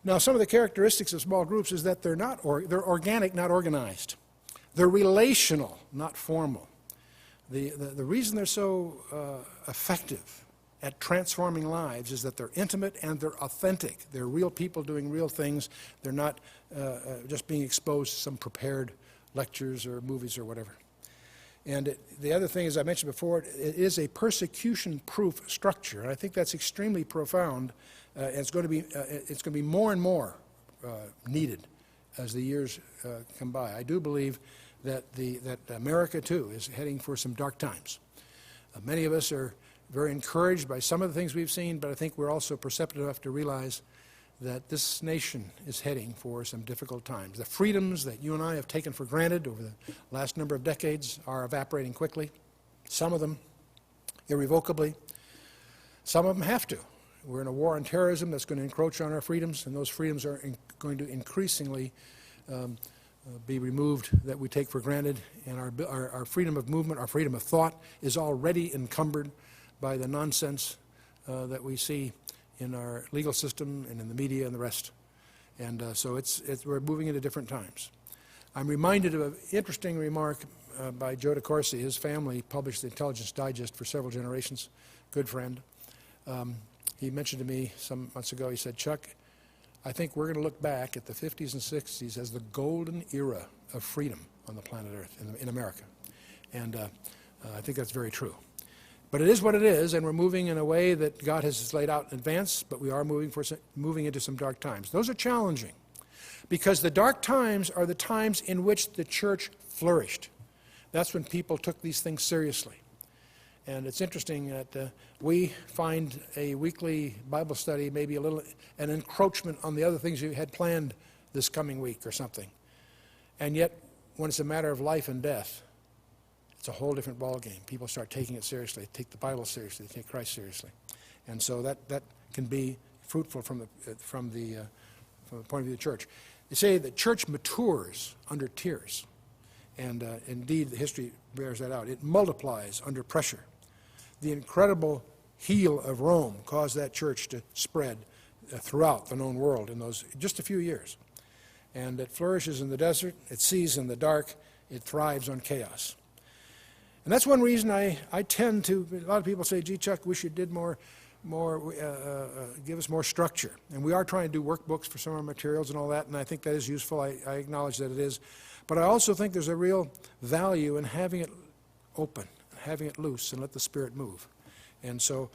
Now, some of the characteristics of small groups is that they're organic, not organized. They're relational, not formal. The reason they're so effective at transforming lives is that they're intimate and they're authentic. They're real people doing real things. They're not just being exposed to some prepared lectures or movies or whatever. And the other thing, as I mentioned before, it is a persecution-proof structure. And I think that's extremely profound. And it's going to be more and more needed as the years come by. I do believe that America too is heading for some dark times. Many of us are very encouraged by some of the things we've seen, but I think we're also perceptive enough to realize that this nation is heading for some difficult times. The freedoms that you and I have taken for granted over the last number of decades are evaporating quickly. Some of them irrevocably. Some of them have to. We're in a war on terrorism that's going to encroach on our freedoms, and those freedoms are going to increasingly be removed that we take for granted. And our freedom of movement, our freedom of thought is already encumbered by the nonsense that we see in our legal system and in the media and the rest. And so we're moving into different times. I'm reminded of an interesting remark by Joe DeCourcy. His family published the Intelligence Digest for several generations, good friend. He mentioned to me some months ago, he said, "Chuck, I think we're going to look back at the 50s and 60s as the golden era of freedom on the planet Earth, in America." And I think that's very true. But it is what it is, and we're moving in a way that God has laid out in advance, but we are moving into some dark times. Those are challenging, because the dark times are the times in which the church flourished. That's when people took these things seriously. And it's interesting that we find a weekly Bible study maybe an encroachment on the other things you had planned this coming week or something. And yet, when it's a matter of life and death, it's a whole different ballgame. People start taking it seriously. They take the Bible seriously. They take Christ seriously. And so that can be fruitful from the point of view of the church. They say the church matures under tears. And indeed, the history bears that out. It multiplies under pressure. The incredible heel of Rome caused that church to spread throughout the known world in those just a few years. And it flourishes in the desert. It sees in the dark. It thrives on chaos. And that's one reason I tend to, a lot of people say, "Gee, Chuck, wish you did give us more structure." And we are trying to do workbooks for some of our materials and all that, and I think that is useful. I acknowledge that it is. But I also think there's a real value in having it open, having it loose, and let the Spirit move. And so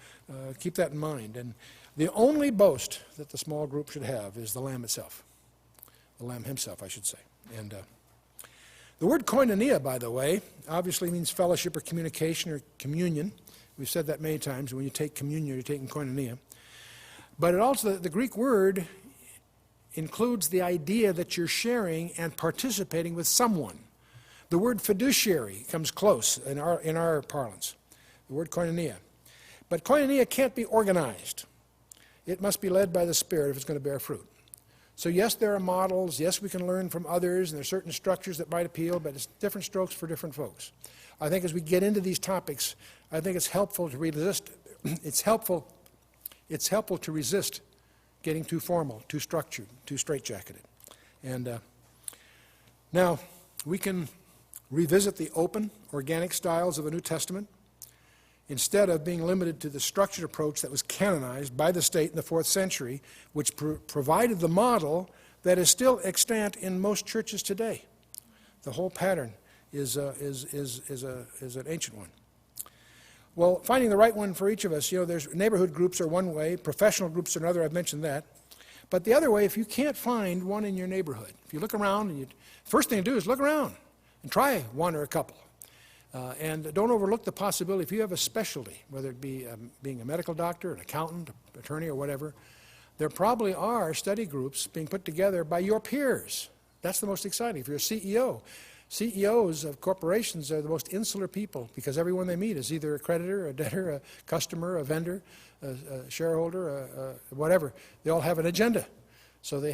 keep that in mind. And the only boast that the small group should have is the Lamb itself. The Lamb himself, I should say. And the word koinonia, by the way, obviously means fellowship or communication or communion. We've said that many times. When you take communion, you're taking koinonia. But it also, the Greek word includes the idea that you're sharing and participating with someone. The word fiduciary comes close in our parlance, the word koinonia. But koinonia can't be organized. It must be led by the Spirit if it's going to bear fruit. So yes, there are models. Yes, we can learn from others, and there are certain structures that might appeal, but it's different strokes for different folks. I think as we get into these topics, I think it's helpful to resist. It's helpful to resist getting too formal, too structured, too straitjacketed. And now we can revisit the open, organic styles of the New Testament instead of being limited to the structured approach that was canonized by the state in the 4th century, which provided the model that is still extant in most churches today. The whole pattern is an ancient one. Well, finding the right one for each of us, there's neighborhood groups are one way, professional groups are another. I've mentioned that. But the other way, if you can't find one in your neighborhood, if you look around, and first thing to do is look around and try one or a couple. And don't overlook the possibility, if you have a specialty, whether it be being a medical doctor, an accountant, attorney, or whatever, there probably are study groups being put together by your peers. That's the most exciting. If you're a CEO, CEOs of corporations are the most insular people because everyone they meet is either a creditor, a debtor, a customer, a vendor, a shareholder, whatever. They all have an agenda. So they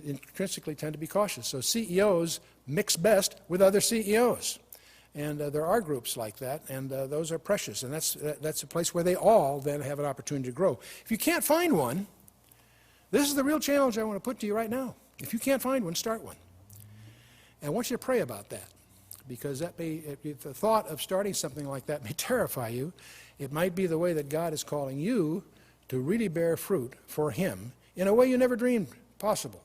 intrinsically tend to be cautious. So CEOs mix best with other CEOs. And there are groups like that, and those are precious. And that's a place where they all then have an opportunity to grow. If you can't find one, This is the real challenge I want to put to you right now. If you can't find one, start one. And I want you to pray about that, because that if the thought of starting something like that may terrify you. It might be the way that God is calling you to really bear fruit for Him in a way you never dreamed possible.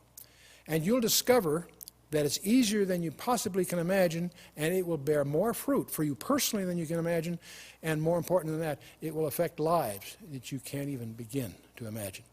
And you'll discover that it's easier than you possibly can imagine, and it will bear more fruit for you personally than you can imagine, and more important than that, it will affect lives that you can't even begin to imagine.